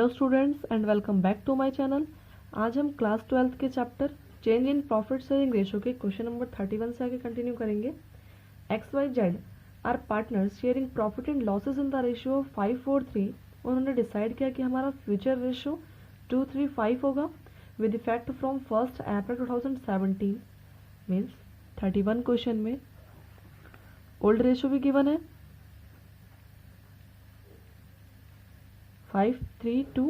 Hello students and welcome back to my channel. आज हम class 12th के chapter change in profit sharing ratio के question number 31 से आगे कंटिन्यू करेंगे। X Y Z are partners sharing profit and losses in the ratio 5-4-3। उन्होंने decide किया कि हमारा फ्यूचर रेशो 2-3-5 होगा with effect from 1 April 2017। Means 31 question में ओल्ड रेशो भी गिवन है 5-3-2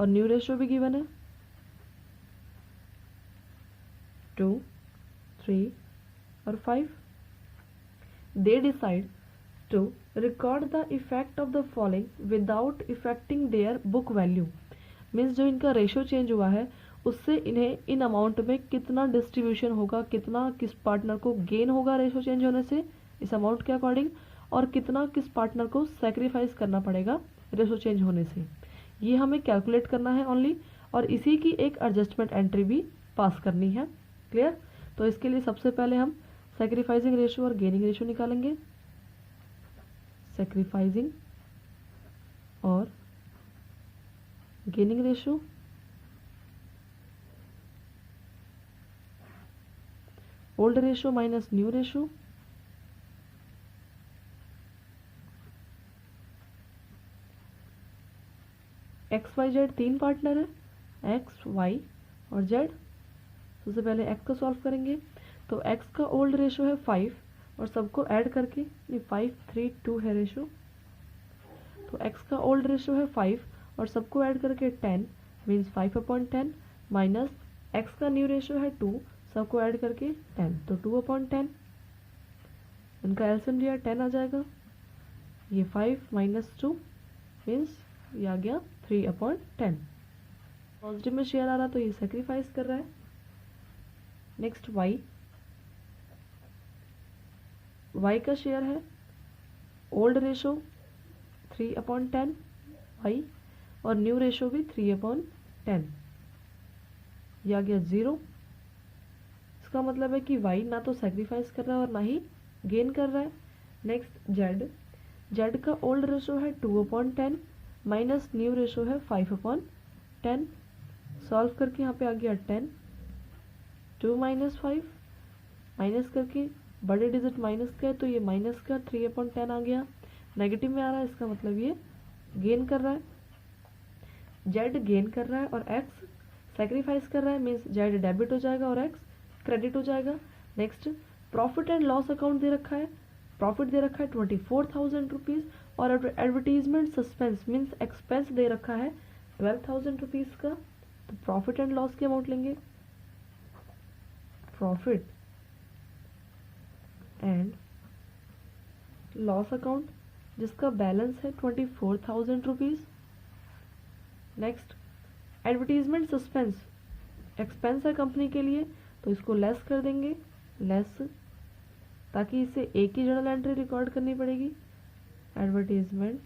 और न्यू रेशो भी गिवन है 2-3 और 5। They decide to record the effect of the following without affecting their book value. Means जो इनका रेशो चेंज हुआ है उससे इन्हें इन अमाउंट में कितना डिस्ट्रीब्यूशन होगा, कितना किस पार्टनर को गेन होगा रेशो चेंज होने से इस अमाउंट के अकॉर्डिंग, और कितना किस पार्टनर को सेक्रीफाइस करना पड़ेगा रेशो चेंज होने से, ये हमें कैलकुलेट करना है ओनली। और इसी की एक एडजस्टमेंट एंट्री भी पास करनी है। क्लियर? तो इसके लिए सबसे पहले हम सेक्रीफाइसिंग रेशो और गेनिंग रेशो निकालेंगे। सेक्रीफाइसिंग और gaining ratio. Old ratio minus new ratio. X Y Z तीन पार्टनर है, एक्स वाई और जेड। सबसे पहले एक्स को सॉल्व करेंगे तो एक्स का ओल्ड रेशो है 5 और सबको ऐड करके 5-3-2 है रेशो। तो एक्स का ओल्ड रेशो है 5 और सबको ऐड करके 10 मीन्स 5/10 माइनस एक्स का न्यू रेशो है 2 सबको ऐड करके 10 तो 2/10। इनका एलसीएम लिया 10 आ जाएगा। ये 5 माइनस 2 मीन्स ये आ गया 3/10। पॉजिटिव में शेयर आ रहा तो ये सेक्रीफाइस कर रहा है। नेक्स्ट वाई, वाई का शेयर है ओल्ड रेशो 3/10 वाई और न्यू रेशो भी 3/10। ये आ गया 0। इसका मतलब है कि वाई ना तो सेक्रीफाइस कर रहा है और ना ही गेन कर रहा है। नेक्स्ट जेड, जेड का ओल्ड रेशो है 2/10 माइनस न्यू रेशो है 5/10। सॉल्व करके यहाँ पे आ गया 10, 2 माइनस 5 माइनस करके बड़े डिजिट माइनस का है तो ये माइनस का 3/10 आ गया। नेगेटिव में आ रहा है, इसका मतलब ये गेन कर रहा है। जेड गेन कर रहा है और एक्स सेक्रीफाइस कर रहा है, मीन्स जेड डेबिट हो जाएगा और एक्स क्रेडिट हो जाएगा। Next profit and loss account दे रखा है, प्रॉफिट दे रखा है 24,000 रुपीज़ और एडवर्टीजमेंट सस्पेंस मीन्स एक्सपेंस दे रखा है 12,000 रुपीज़ का। तो प्रॉफिट एंड लॉस की अमाउंट लेंगे, प्रॉफिट एंड लॉस अकाउंट जिसका बैलेंस है 24,000 rupees. Next advertisement suspense expense है कंपनी के लिए तो इसको लेस कर देंगे, लेस, ताकि इसे एक ही जर्नल एंट्री रिकॉर्ड करनी पड़ेगी। एडवर्टीजमेंट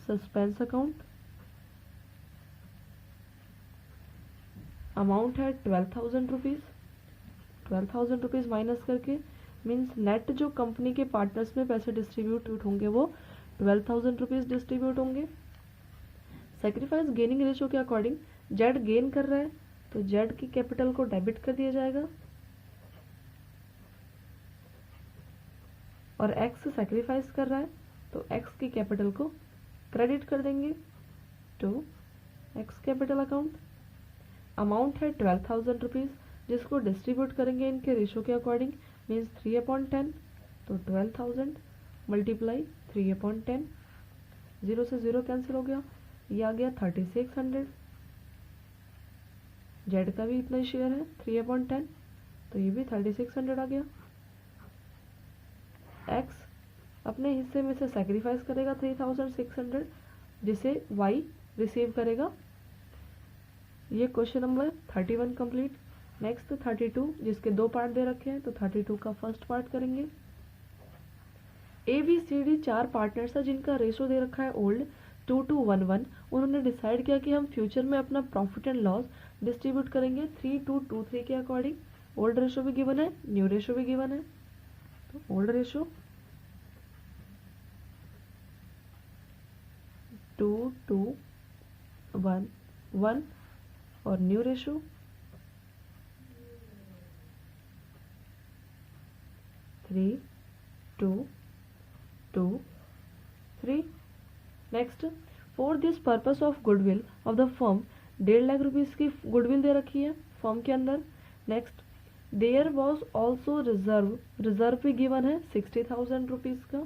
सस्पेंस अकाउंट अमाउंट है 12,000 रुपीज़। 12,000 रुपीज़ माइनस करके मीन्स नेट जो कंपनी के पार्टनर्स में पैसे डिस्ट्रीब्यूट होंगे वो 12,000 रुपीज़ डिस्ट्रीब्यूट होंगे। सेक्रीफाइस गेनिंग रेशो के अकॉर्डिंग जेड गेन कर रहा है तो जेड की कैपिटल को डेबिट कर दिया जाएगा और एक्स सेक्रीफाइस कर रहा है तो एक्स की कैपिटल को क्रेडिट कर देंगे to X capital account. Amount है 12,000 रुपीज़ जिसको डिस्ट्रीब्यूट करेंगे इनके रेशो के अकॉर्डिंग मीन्स 3/10 तो 12,000 मल्टीप्लाई 3/10, 0 से 0 कैंसिल हो गया, ये आ गया 3600। जेड का भी इतना ही शेयर है 3/10 तो ये भी 3600 आ गया। एक्स अपने हिस्से में से सेक्रीफाइस करेगा 3600 जिसे वाई रिसीव करेगा। ये क्वेश्चन नंबर 31 कंप्लीट। नेक्स्ट 32 जिसके दो पार्ट दे रखे हैं तो 32 का फर्स्ट पार्ट करेंगे। ए बी सी डी चार पार्टनर्स है जिनका रेशो दे रखा है ओल्ड 2-1-1। उन्होंने डिसाइड किया कि हम फ्यूचर में अपना प्रॉफिट एंड लॉस डिस्ट्रीब्यूट करेंगे 3-2-2-3 के अकॉर्डिंग। ओल्ड रेशो भी गिवन है, न्यू रेशो भी गिवन है। तो ओल्ड रेशो 2 2 1 1 और new ratio 3 2 2 3। Next, for this purpose of goodwill of the firm 1.5 lakh rupees की गुडविल दे रखी है फर्म के अंदर। Next, there was also reserve भी गिवन है 60,000 रुपीज़ का।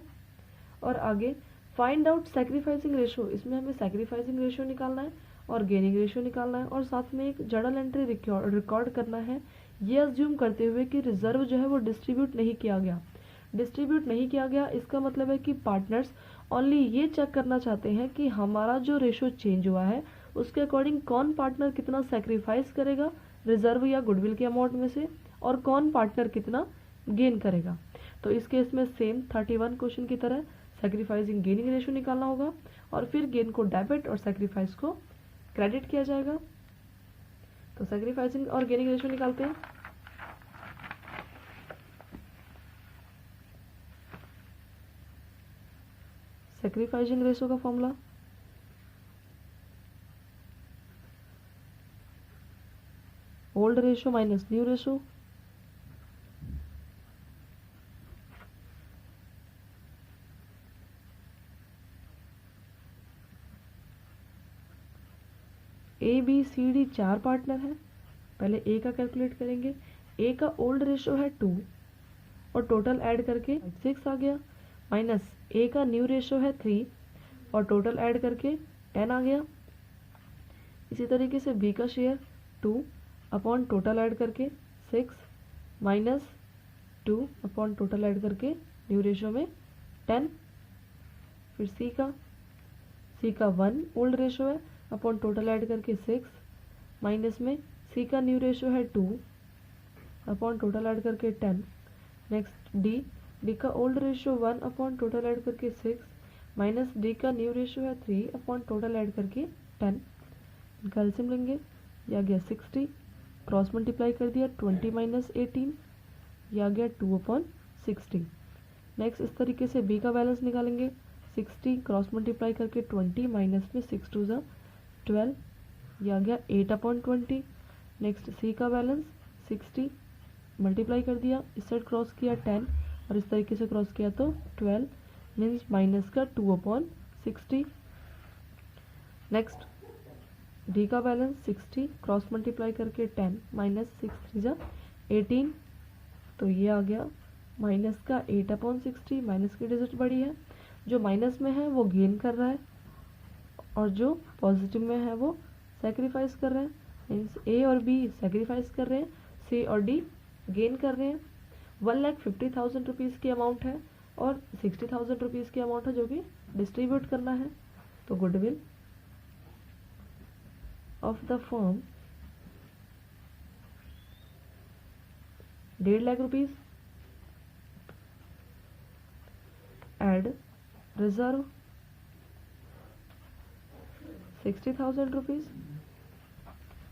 और आगे फाइंड आउट सेक्रीफाइसिंग रेशो, इसमें हमें सेक्रीफाइसिंग रेशो निकालना है और गेनिंग रेशो निकालना है और साथ में एक जर्नल एंट्री रिकॉर्ड करना है, ये अज्यूम करते हुए कि रिजर्व जो है वो डिस्ट्रीब्यूट नहीं किया गया। डिस्ट्रीब्यूट नहीं किया गया इसका मतलब है कि पार्टनर्स ओनली ये चेक करना चाहते हैं कि हमारा जो रेशो चेंज हुआ है उसके अकॉर्डिंग कौन पार्टनर कितना सेक्रीफाइस करेगा रिजर्व या गुडविल के अमाउंट में से, और कौन पार्टनर कितना गेन करेगा। तो इस केस में सेम 31 क्वेश्चन की तरह सेक्रीफाइसिंग गेनिंग रेशो निकालना होगा और फिर गेन को डेबिट और सेक्रीफाइस को क्रेडिट किया जाएगा। तो सेक्रीफाइसिंग और गेनिंग रेशो निकालते हैं। सेक्रीफाइसिंग रेशो का formula old ratio minus new ratio A B C D 4 partner है। पहले ए का कैलकुलेट करेंगे। ए का ओल्ड रेशो है 2 और टोटल ऐड करके 6 आ गया, माइनस ए का न्यू रेशो है 3 और टोटल ऐड करके 10 आ गया। इसी तरीके से बी का शेयर 2 अपॉन टोटल ऐड करके 6 माइनस 2 अपॉन टोटल ऐड करके न्यू रेशो में 10। फिर सी का 1 ओल्ड रेशो है अपॉन टोटल ऐड करके 6 माइनस में सी का न्यू रेशो है 2 अपॉन टोटल ऐड करके 10। नेक्स्ट डी का old ratio 1 upon total add करके 6 माइनस डी का न्यू रेशो है 3 अपॉन टोटल ऐड करके 10। इनका एलसीएम लेंगे, ये आ गया 60, क्रॉस मल्टीप्लाई कर दिया 20 माइनस 18, ये आ गया 2 अपॉन 60। नेक्स्ट इस तरीके से बी का बैलेंस निकालेंगे, 60 क्रॉस मल्टीप्लाई करके 20 माइनस में 6 2 ज़ा 12, ये आ गया 8 अपॉन 20। नेक्स्ट सी का बैलेंस 60 मल्टीप्लाई कर दिया, इस साइड क्रॉस किया 10 और इस तरीके से क्रॉस किया तो 12 मीन्स माइनस का 2 अपॉन 60। नेक्स्ट डी का बैलेंस 60 क्रॉस मल्टीप्लाई करके 10 माइनस 6 3 ज़ा 18, तो ये आ गया माइनस का 8 अपॉन 60। माइनस की डिजिट बड़ी है, जो माइनस में है वो गेन कर रहा है और जो पॉजिटिव में है वो सेक्रीफाइस कर रहे हैं। मीन्स ए और बी सेक्रीफाइस कर रहे हैं, सी और डी गेन कर रहे हैं। 1,50,000 रुपीज़ की अमाउंट है और 60,000 रुपीज़ की अमाउंट है जो कि डिस्ट्रीब्यूट करना है। तो goodwill of the firm 1.5 lakh rupees, add reserve 60,000 rupees,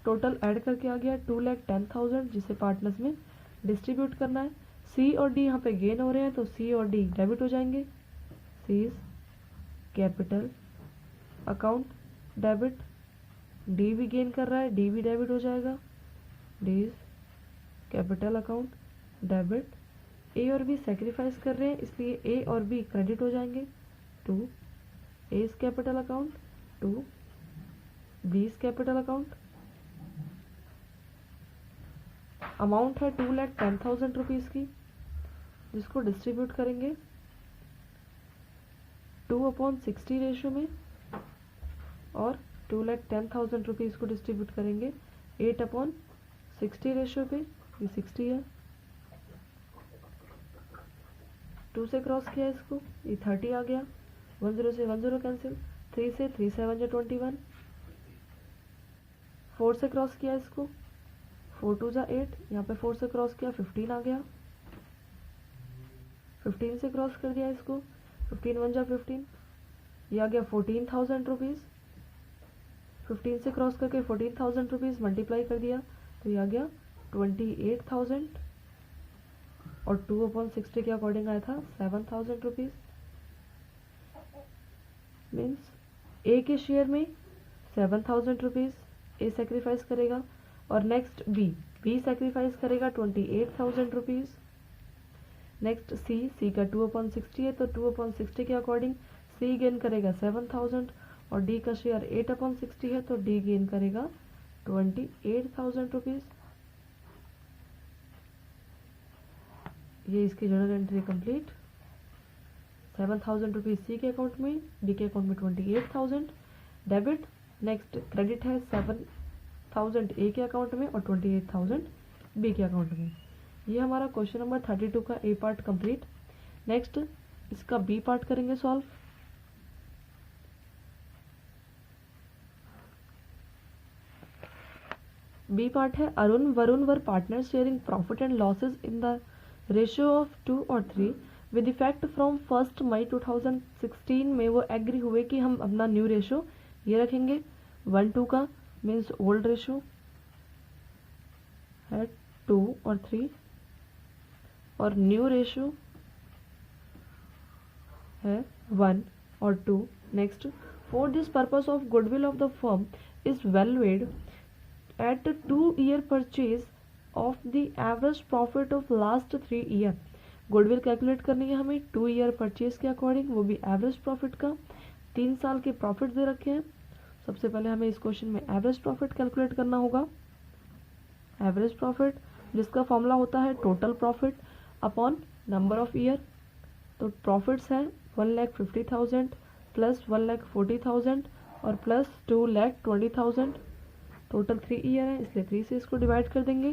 total add करके आ गया 2,10,000 जिसे पार्टनर्स में डिस्ट्रीब्यूट करना है। सी और डी यहाँ पे गेन हो रहे हैं तो सी और डी डेबिट हो जाएंगे। C is capital account debit, D भी गेन कर रहा है, डी भी डेबिट हो जाएगा। D is capital account debit. A और बी सेक्रीफाइस कर रहे हैं इसलिए ए और बी क्रेडिट हो जाएंगे to A is capital account to B is capital account. Amount है 2,10,000 रुपीज़ की जिसको डिस्ट्रीब्यूट करेंगे 2/60 रेशो में और 2,10,000 रुपीज़ को डिस्ट्रीब्यूट करेंगे 8/60 रेशो पे। ये 60 है, 2 से क्रॉस किया इसको, ये 30 आ गया, 10 से 10 कैंसिल, 3 से 3 7 जा 21, 4 से क्रॉस किया इसको, 4 2 जा 8, यहाँ पे 4 से क्रॉस किया 15 आ गया, 15 से क्रॉस कर दिया इसको, 15 1 जा 15, ये आ गया 14,000 रुपीज़। 15 से क्रॉस करके 14,000 रुपीज़ मल्टीप्लाई कर दिया तो ये आ गया 28,000 और 2/60 के अकॉर्डिंग आया था 7,000 रुपीज़। मीन्स ए के शेयर में 7,000 रुपीज़ ए सेक्रीफाइस करेगा, और नेक्स्ट बी सेक्रीफाइस करेगा 28,000 रुपीज़। नेक्स्ट सी का 2/60 है, तो 2/60 के अकॉर्डिंग सी गेन करेगा 7,000, और डी का शेयर 8/60 है, तो डी गेन करेगा 28,000 रुपीज़। ये इसकी जर्नल एंट्री कंप्लीट। 7,000 रुपीज़ सी के अकाउंट में, डी के अकाउंट में 28,000 डेबिट। नेक्स्ट क्रेडिट है 7,000 ए के अकाउंट में और 28,000 बी के अकाउंट में। ये हमारा क्वेश्चन नंबर 32 का ए पार्ट कंप्लीट। नेक्स्ट इसका बी पार्ट करेंगे सॉल्व। बी पार्ट है Arun Varun were partner sharing profit and losses in the ratio of 2 और 3 विद इफेक्ट फ्रॉम 1 मई 2016 में वो एग्री हुए कि हम अपना न्यू रेशो ये रखेंगे 1:2 का, मीन्स ओल्ड रेशो है 2 और 3, और न्यू रेशो है 1 और 2। Next, for this purpose of goodwill of the firm is valued at 2 year purchase of the average profit of last 3 year. Goodwill calculate करनी है हमें 2 ईयर परचेज के अकॉर्डिंग, वो भी एवरेज प्रॉफिट का। 3 साल के प्रॉफिट दे रखे हैं। सबसे पहले हमें इस क्वेश्चन में एवरेज प्रॉफिट कैलकुलेट करना होगा। एवरेज प्रॉफिट जिसका फॉर्मूला होता है total profit upon number of year. तो प्रॉफिट्स हैं 1,50,000 प्लस 1,40,000 और प्लस 2,20,000। टोटल 3 ईयर है, इसलिए 3 से इसको डिवाइड कर देंगे।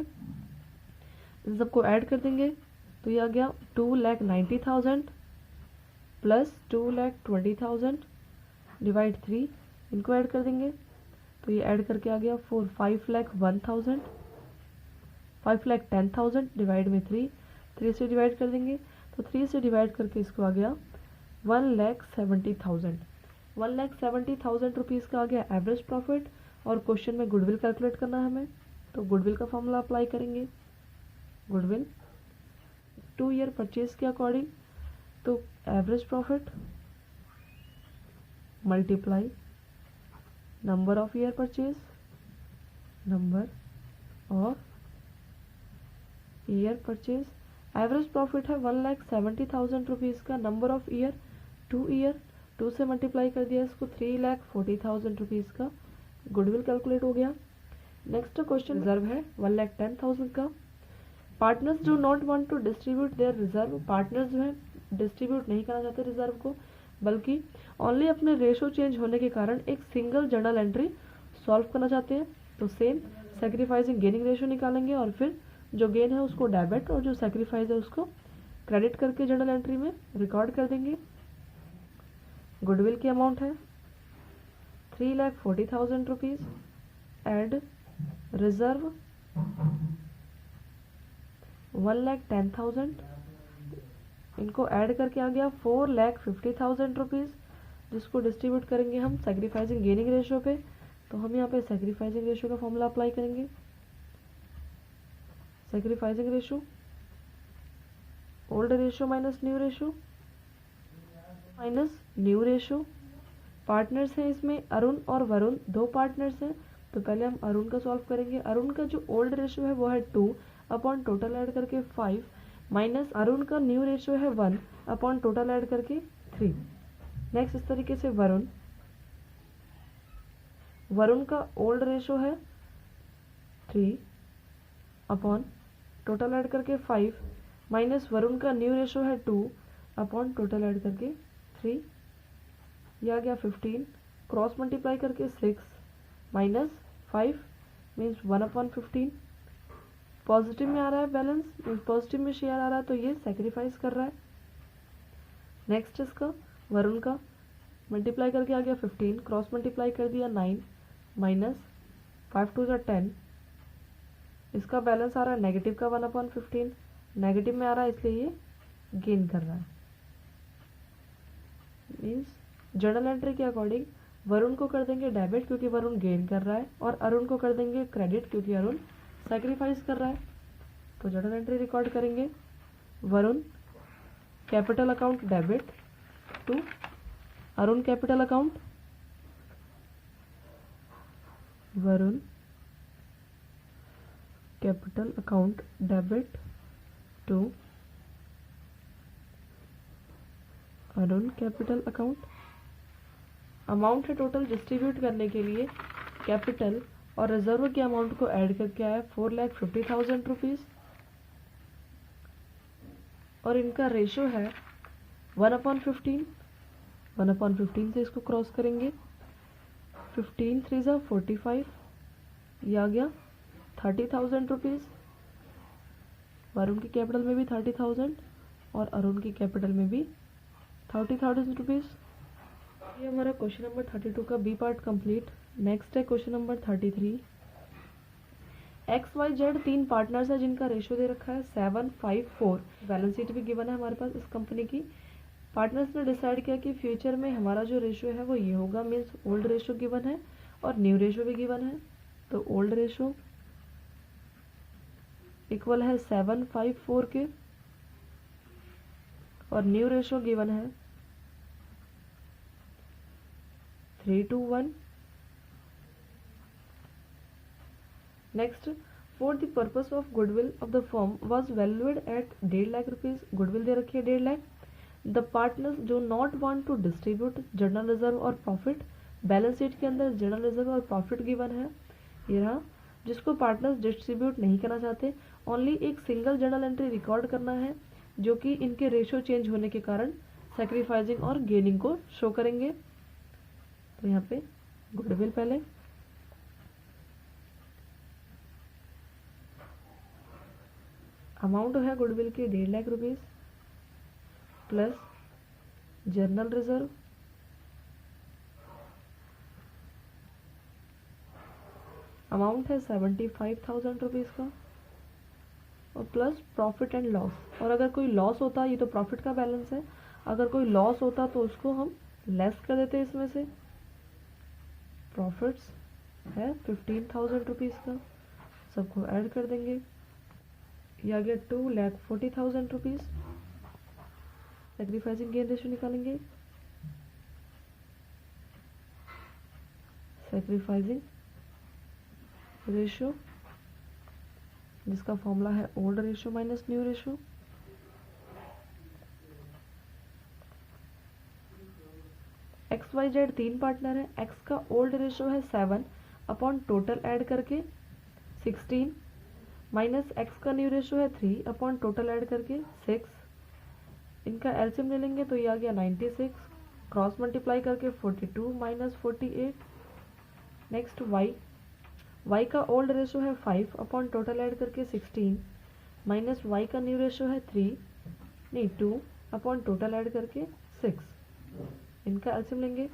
इन सबको ऐड कर देंगे तो ये आ गया 2,90,000 प्लस 2,20,000 डिवाइड 3। इनको ऐड कर देंगे तो ये ऐड करके आ गया 5,01,000 5,10,000 डिवाइड में 3 से डिवाइड कर देंगे तो 3 से डिवाइड करके इसको आ गया 1,70,000 1,70,000 रुपीज़ का आ गया एवरेज प्रॉफिट। और क्वेश्चन में गुडविल कैलकुलेट करना है हमें, तो गुडविल का फॉर्मूला अप्लाई करेंगे। गुडविल 2 ईयर परचेज के अकॉर्डिंग, तो average profit multiply number of year purchase, number of year purchase. Average profit है 1,70,000 रुपीज़ का, नंबर ऑफ ईयर 2 ईयर, 2 से मल्टीप्लाई कर दिया इसको 3,40,000 रुपीज़ का। गुडविल कैलकुलेट हो गया। नेक्स्ट क्वेश्चन रिजर्व है 1,10,000 का। Partners do not want to distribute their reserve. Partners जो है डिस्ट्रीब्यूट नहीं करना चाहते रिजर्व को, बल्कि ओनली अपने रेशो चेंज होने के कारण एक सिंगल जर्नल एंट्री सॉल्व करना चाहते हैं। तो सेम सेक्रीफाइसिंग गेनिंग रेशो निकालेंगे और फिर जो गेन है उसको डेबिट और जो सेक्रीफाइस है उसको क्रेडिट करके जर्नल एंट्री में रिकॉर्ड कर देंगे। गुडविल की अमाउंट है 3,40,000 रुपीज़। एड रिजर्व 1,10,000, इनको ऐड करके आ गया 4,50,000 रुपीज़, जिसको डिस्ट्रीब्यूट करेंगे हम सेक्रीफाइसिंग गेनिंग रेशो पे। तो हम यहाँ पे सेक्रीफाइसिंग रेशो का फॉर्मूला अप्लाई करेंगे। Sacrificing ratio old ratio minus new ratio minus new ratio. Partners हैं इसमें अरुण और वरुण, 2 पार्टनर्स हैं। तो पहले हम अरुण का सॉल्व करेंगे। अरुण का जो ओल्ड रेशो है वो है 2 अपॉन टोटल ऐड करके 5 माइनस अरुण का न्यू रेशो है 1 अपॉन टोटल ऐड करके 3। नेक्स्ट इस तरीके से वरुण का ओल्ड रेशो है 3 अपॉन टोटल ऐड करके 5 माइनस वरुण का न्यू रेशो है 2 अपॉन टोटल ऐड करके 3। यह आ गया 15, क्रॉस मल्टीप्लाई करके 6 माइनस 5 मीन्स 1/15। पॉजिटिव में आ रहा है बैलेंस, मीन्स पॉजिटिव में शेयर आ रहा है, तो ये सेक्रीफाइस कर रहा है। नेक्स्ट इसका वरुण का मल्टीप्लाई करके आ गया 15, क्रॉस मल्टीप्लाई कर दिया 9 माइनस 5 2 10। इसका बैलेंस आ रहा है नेगेटिव का 1/15, नेगेटिव में आ रहा है इसलिए ये गेन कर रहा है। मीन्स जर्नल एंट्री के अकॉर्डिंग वरुण को कर देंगे डेबिट क्योंकि वरुण गेन कर रहा है, और अरुण को कर देंगे क्रेडिट क्योंकि अरुण सैक्रिफाइस कर रहा है। तो जर्नल एंट्री रिकॉर्ड करेंगे Varun capital account debit to Arun capital account Varun capital account debit to Arun capital account. Amount है टोटल, डिस्ट्रीब्यूट करने के लिए कैपिटल और रिजर्व के अमाउंट को ऐड करके आया 4,50,000 रुपीज़, और इनका रेशो है 1/15। 1/15 से इसको क्रॉस करेंगे, 15 3 ज़ा 45, ये आ गया 30,000 रुपीज़। वरुण की कैपिटल में भी 30,000 और अरुण की कैपिटल में भी 30,000 रुपीज़। ये हमारा क्वेश्चन नंबर 32 का बी पार्ट कंप्लीट। नेक्स्ट है क्वेश्चन नंबर 33। XYZ 3 पार्टनर्स है जिनका रेशो दे रखा है 7:5:4। बैलेंस शीट भी गिवन है हमारे पास इस कंपनी की। पार्टनर्स ने डिसाइड किया कि फ्यूचर में हमारा जो रेशो है वो ये होगा, मीन्स ओल्ड रेशो गिवन है और न्यू रेशो भी गिवन है। तो ओल्ड रेशो इक्वल है 7:5:4 के और न्यू रेशो गिवन है 3:1। Next, for the purpose of goodwill of the firm was valued at 1.5 lakh rupees. Goodwill दे रखी है 1.5 lakh. The partners do not want to distribute general reserve और प्रॉफिट। बैलेंस शीट के अंदर जर्नल रिजर्व और profit given है, ये रहा, जिसको पार्टनर्स डिस्ट्रीब्यूट नहीं करना चाहते। ओनली एक सिंगल जर्नल एंट्री रिकॉर्ड करना है जो कि इनके रेशो चेंज होने के कारण सैक्रिफाइसिंग और गेनिंग को शो करेंगे। तो यहाँ पे गुडविल पहले, अमाउंट है गुडविल की 1.5 lakh rupees plus journal reserve amount है 75,000 रुपीज का और प्लस प्रॉफिट एंड लॉस। और अगर कोई लॉस होता, ये तो प्रॉफिट का बैलेंस है, अगर कोई लॉस होता तो उसको हम लेस कर देते इसमें से। प्रॉफिट्स है 15,000 रुपीज का, सबको ऐड कर देंगे, ये आ गया 2,40,000 रुपीज। सैक्रिफाइसिंग गेन रेशो निकालेंगे, सैक्रिफाइसिंग रेशो जिसका फॉर्मूला है old ratio minus new ratio. XYZ 3 partner है। X का ओल्ड रेशो है 7 अपॉन टोटल ऐड करके 16 माइनस X का न्यू रेशो है 3 अपॉन टोटल ऐड करके 6। इनका एलसीएम ले लेंगे तो ये आ गया 96, क्रॉस मल्टीप्लाई करके 42 माइनस 48। नेक्स्ट Y का ओल्ड रेशो है 5 अपॉन टोटल ऐड करके 16 माइनस Y का न्यू रेशो है 2 अपॉन टोटल ऐड करके 6। इनका एलसीएम लेंगे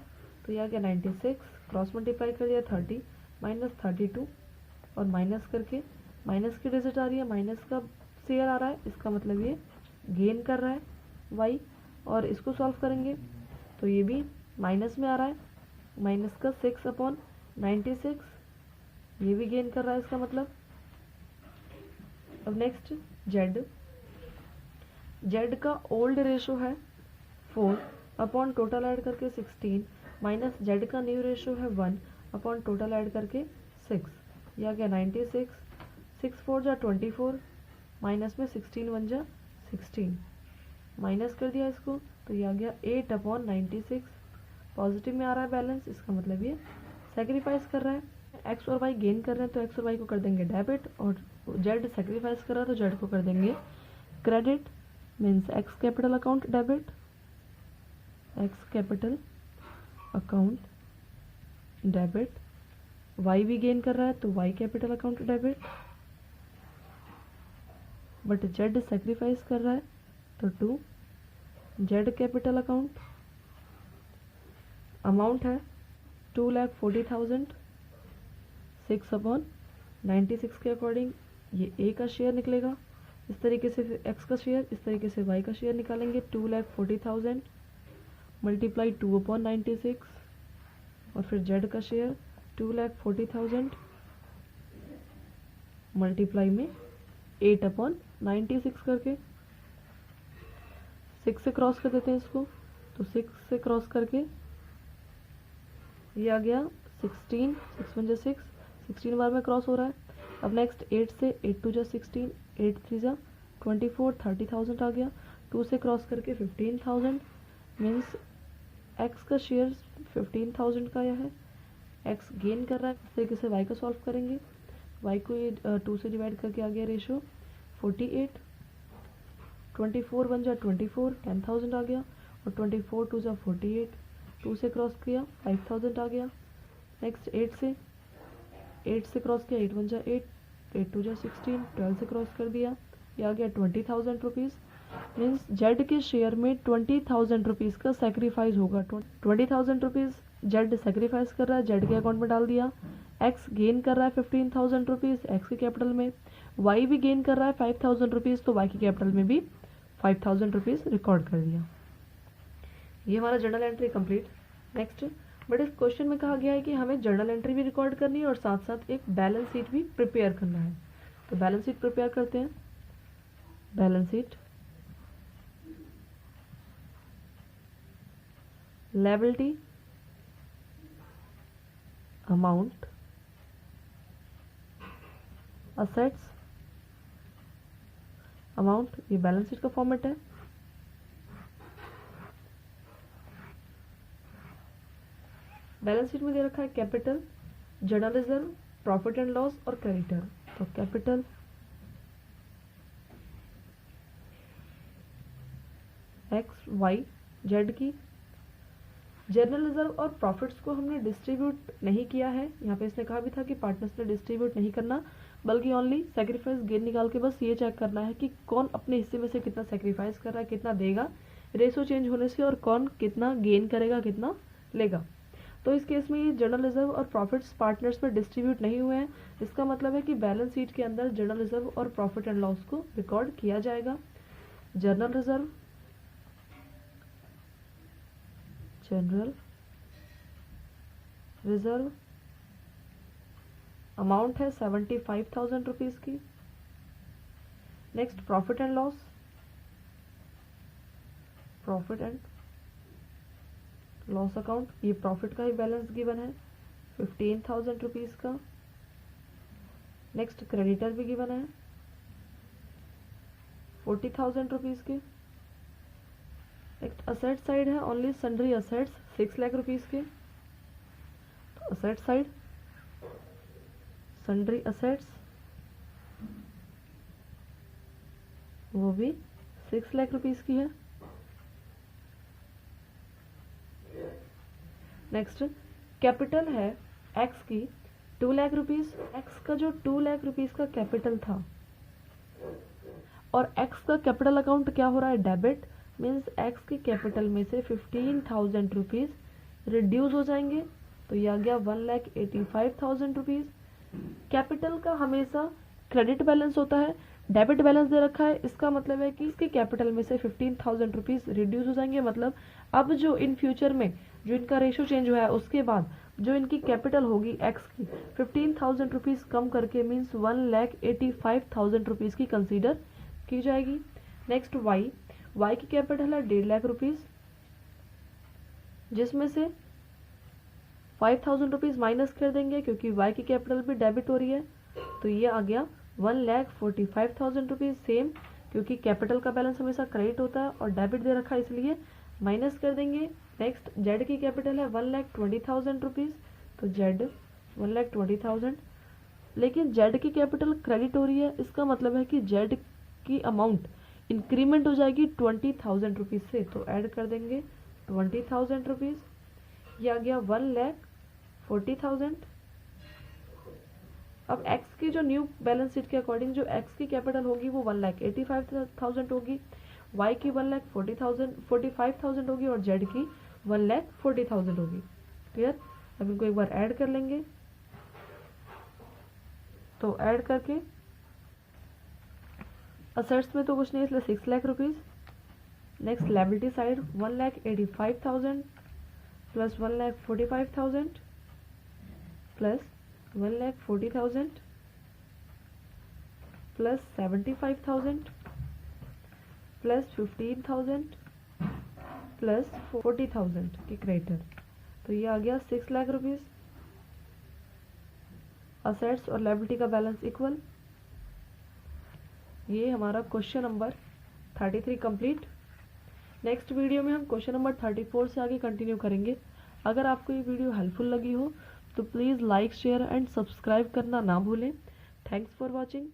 तो ये आ गया 96, क्रॉस मल्टीप्लाई कर दिया 30 माइनस 32 और माइनस करके माइनस की डिजिट आ रही है, माइनस का शेयर आ रहा है, इसका मतलब ये गेन कर रहा है y। और इसको सॉल्व करेंगे तो ये भी माइनस में आ रहा है, माइनस का 6 अपॉन 96, ये भी गेन कर रहा है इसका मतलब। अब नेक्स्ट z का ओल्ड रेशो है 4 अपॉन टोटल ऐड करके 16 माइनस z का न्यू रेशो है 1 अपॉन टोटल ऐड करके 6, यह आ गया 96, 6 4 जा 24 माइनस में 16 1 जा 16, माइनस कर दिया इसको तो ये आ गया 8 अपॉन 96। पॉजिटिव में आ रहा है बैलेंस, इसका मतलब ये सेक्रीफाइस कर रहा है। एक्स और वाई गेन कर रहे हैं तो एक्स और वाई को कर देंगे डेबिट, और जेड सेक्रीफाइस कर रहा है तो जेड को कर देंगे credit. Means X capital account debit, X capital account debit. Y भी गेन कर रहा है तो Y capital account debit, but Z sacrifice कर रहा है तो to Z capital account. Amount है 2,40,000, 6 अपॉन 96 के अकॉर्डिंग ये ए का शेयर निकलेगा। इस तरीके से फिर एक्स का शेयर, इस तरीके से वाई का शेयर निकालेंगे। 2,40,000 मल्टीप्लाई 2 अपॉन 96 और फिर जेड का शेयर 2,40,000 मल्टीप्लाई में 8 अपॉन 96 करके 6 से क्रॉस कर देते हैं इसको, तो 6 से क्रॉस करके ये आ गया 16, 6 1 6, 16 बार में क्रॉस हो रहा है। अब नेक्स्ट 8 से 8 2 जा 16, 8 3 जा 24, 30,000 आ गया। 2 से क्रॉस करके 15,000 मीन्स एक्स का शेयर 15,000 का यह है, एक्स गेन कर रहा है। इस तरीके से वाई का सॉल्व करेंगे। वाई को ये 2 से डिवाइड करके आ गया रेशो 48, 24 बन जा 24, 10,000 आ गया। और 24 2 जा 48, 2 से क्रॉस किया 5,000 आ गया। नेक्स्ट 8 से क्रॉस किया 8 1 जा 8, 8 2 जा 16, 12 से क्रॉस कर दिया, ये आ गया 20,000 रुपीज़। मीन्स जेड के शेयर में 20,000 रुपीज़ का सेक्रीफाइस होगा। 20,000 रुपीज़ जेड सेक्रीफाइस कर रहा है, जेड के अकाउंट में डाल दिया। एक्स गेन कर रहा है 15,000 रुपीज़ एक्स के कैपिटल में। वाई भी गेन कर रहा है 5,000 रुपीज़, तो वाई के कैपिटल में भी 5,000 रुपीज़ रिकॉर्ड कर दिया। ये हमारा journal entry complete. Next, but इस क्वेश्चन में कहा गया है कि हमें जर्नल एंट्री भी रिकॉर्ड करनी है और साथ साथ एक बैलेंस शीट भी प्रिपेयर करना है। तो बैलेंस शीट प्रिपेयर करते हैं। Balance sheet, liability, amount, assets, amount, ये बैलेंस शीट का फॉर्मेट है। बैलेंस शीट में दे रखा है capital, journal reserve, profit and loss और क्रेडिटर। तो कैपिटल, एक्स वाई जेड की। जर्नल रिजर्व और प्रॉफिट्स को हमने डिस्ट्रीब्यूट नहीं किया है। यहाँ पे इसने कहा भी था कि पार्टनर्स ने डिस्ट्रीब्यूट नहीं करना, बल्कि ओनली सेक्रीफाइस गेन निकाल के बस ये चेक करना है कि कौन अपने हिस्से में से कितना सेक्रीफाइस कर रहा है, कितना देगा रेशो चेंज होने से, और कौन कितना गेन करेगा, कितना लेगा। तो इस केस में ये जर्नल रिजर्व और प्रॉफिट्स पार्टनर्स में डिस्ट्रीब्यूट नहीं हुए हैं। इसका मतलब है कि बैलेंस शीट के अंदर जर्नल रिजर्व और प्रॉफिट एंड लॉस को रिकॉर्ड किया जाएगा। Journal reserve, general reserve, amount है 75,000 रुपीज की। Next profit and loss, profit and loss account, ये प्रॉफिट का ही बैलेंस गिवन है 15,000 रुपीज का। नेक्स्ट क्रेडिटर भी गिवन है 40,000 रुपीज के। नेक्स्ट असेट साइड है only sundry assets 6 lakh rupees के। तो असेट साइड सन्ड्री असेट्स वो भी 6 लाख रुपीज की है। नेक्स्ट कैपिटल है एक्स की 2 लाख रुपीज। एक्स का जो 2 लाख रुपीज का कैपिटल था और एक्स का कैपिटल अकाउंट क्या हो रहा है, डेबिट। मीन्स एक्स के कैपिटल में से 15,000 रुपीज रिड्यूस हो जाएंगे, तो यह आ गया 1,85,000 रुपीज। कैपिटल का हमेशा क्रेडिट बैलेंस होता है, डेबिट बैलेंस दे रखा है, इसका मतलब है कि इसके कैपिटल में से 15,000 रुपीज रिड्यूस हो जाएंगे। मतलब अब जो इन फ्यूचर में जो इनका रेशो चेंज हुआ है उसके बाद जो इनकी कैपिटल होगी एक्स की 15,000 रुपीज कम करके मीन्स 1,85,000 रुपीज की कंसीडर की जाएगी। नेक्स्ट वाई, वाई की कैपिटल है 1.5 लाख रुपीज, जिसमें से 5,000 रुपीज माइनस कर देंगे क्योंकि वाई की कैपिटल भी डेबिट हो रही है, तो ये आ गया 1,45,000 रुपीज। सेम क्योंकि कैपिटल का बैलेंस हमेशा क्रेडिट होता है और डेबिट दे रखा है इसलिए माइनस कर देंगे। नेक्स्ट जेड की कैपिटल है 1,20,000 रुपीज, तो जेड 1,20,000, लेकिन जेड की कैपिटल क्रेडिट हो रही है, इसका मतलब है कि जेड की अमाउंट इंक्रीमेंट हो जाएगी 20,000 रुपीज से, तो ऐड कर देंगे 20,000 रुपीज, यह आ गया 1,40,000। अब एक्स की जो न्यू बैलेंस शीट के अकॉर्डिंग जो एक्स की कैपिटल होगी वो 1,85,000 होगी, वाई की 1,45,000 होगी और जेड की 1,40,000 होगी। क्लियर। अब इनको एक बार ऐड कर लेंगे, तो ऐड करके असेट्स में तो कुछ नहीं इसलिए 6 lakh rupees. Next liability side 1,85,000 plus 1,45,000 plus 1,40,000 plus 75,000 plus 15,000 plus 40,000 की क्रेडिटर, तो ये आ गया 6 लाख रुपीज। असेट्स और लायबिलिटी का बैलेंस इक्वल। ये हमारा question number 33 complete. Next video में हम क्वेश्चन नंबर 34 से आगे कंटिन्यू करेंगे। अगर आपको ये वीडियो हेल्पफुल लगी हो तो please like share and subscribe करना ना भूलें। Thanks for watching.